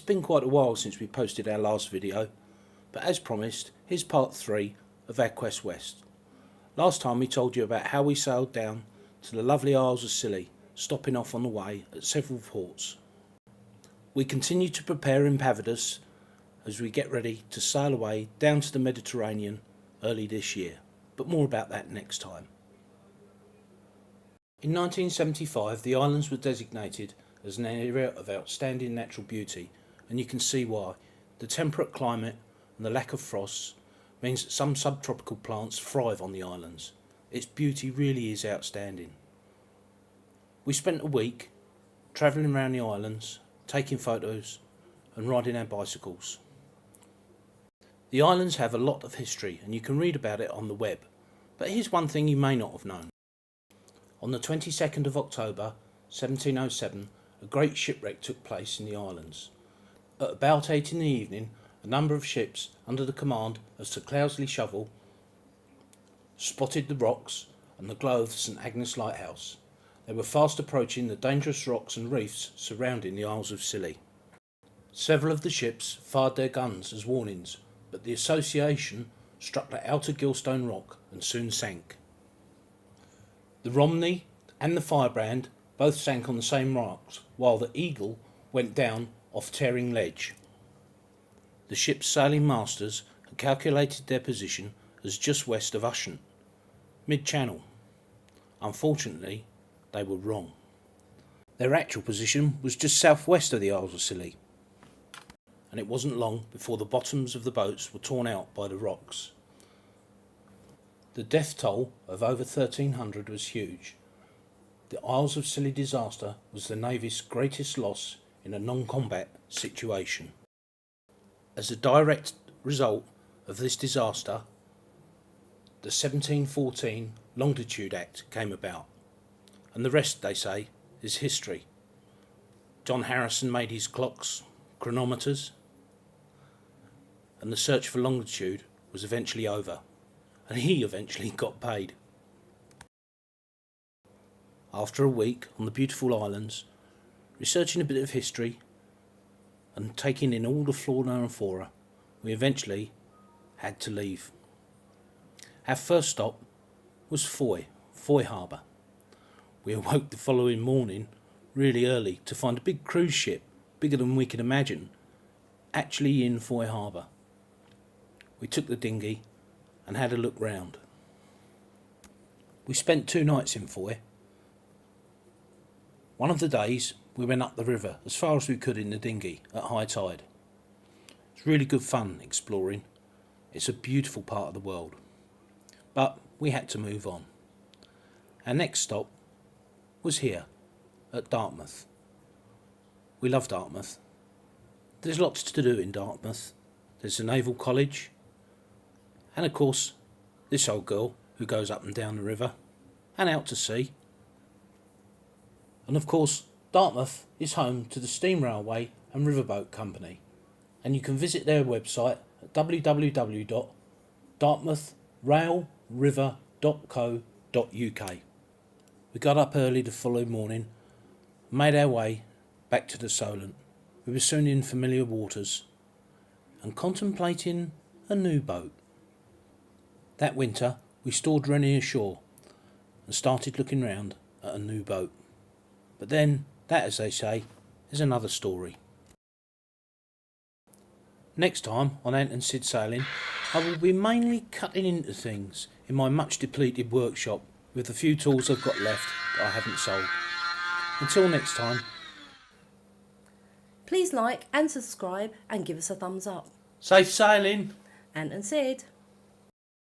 been quite a while since we posted our last video, but as promised, here's part 3 of our quest west. Last time we told you about how we sailed down to the lovely Isles of Scilly, stopping off on the way at several ports. We continue to prepare in Pavidus as we get ready to sail away down to the Mediterranean early this year, but more about that next time. In 1975 the islands were designated as an area of outstanding natural beauty, and you can see why. The temperate climate and the lack of frosts means that some subtropical plants thrive on the islands. Its beauty really is outstanding. We spent a week travelling around the islands, taking photos and riding our bicycles. The islands have a lot of history and you can read about it on the web, but here's one thing you may not have known. On the 22nd of October 1707 a great shipwreck took place in the islands. At about 8 in the evening a number of ships under the command of Sir Cloudesley Shovel spotted the rocks and the glow of St Agnes Lighthouse. They were fast approaching the dangerous rocks and reefs surrounding the Isles of Scilly. Several of the ships fired their guns as warnings, but the Association struck the outer Gilstone rock and soon sank. The Romney and the Firebrand both sank on the same rocks, while the Eagle went down off Tearing Ledge. The ship's sailing masters had calculated their position as just west of Ushant, mid-channel. Unfortunately, they were wrong. Their actual position was just southwest of the Isles of Scilly, and it wasn't long before the bottoms of the boats were torn out by the rocks. The death toll of over 1,300 was huge. The Isles of Scilly disaster was the Navy's greatest loss in a non-combat situation. As a direct result of this disaster, the 1714 Longitude Act came about, and the rest, they say, is history. John Harrison made his clocks, chronometers, and the search for longitude was eventually over, and he eventually got paid. After a week on the beautiful islands, researching a bit of history and taking in all the fauna and flora, we eventually had to leave. Our first stop was Foy Harbour. We awoke the following morning really early to find a big cruise ship, bigger than we could imagine, actually in Foy Harbour. We took the dinghy and had a look round. We spent 2 nights in Foy. One of the days we went up the river as far as we could in the dinghy at high tide. It's really good fun exploring. It's a beautiful part of the world. But we had to move on. Our next stop was here at Dartmouth. We love Dartmouth. There's lots to do in Dartmouth. There's the Naval College, and of course this old girl who goes up and down the river and out to sea. And of course Dartmouth is home to the Steam Railway and Riverboat Company, and you can visit their website at www.dartmouthrailriver.co.uk. We got up early the following morning and made our way back to the Solent. We were soon in familiar waters and contemplating a new boat. That winter we stored Rennie ashore and started looking round at a new boat. But then, that, as they say, is another story. Next time on Ant and Sid Sailing, I will be mainly cutting into things in my much depleted workshop with the few tools I've got left that I haven't sold. Until next time. Please like and subscribe and give us a thumbs up. Safe sailing! Ant and Sid.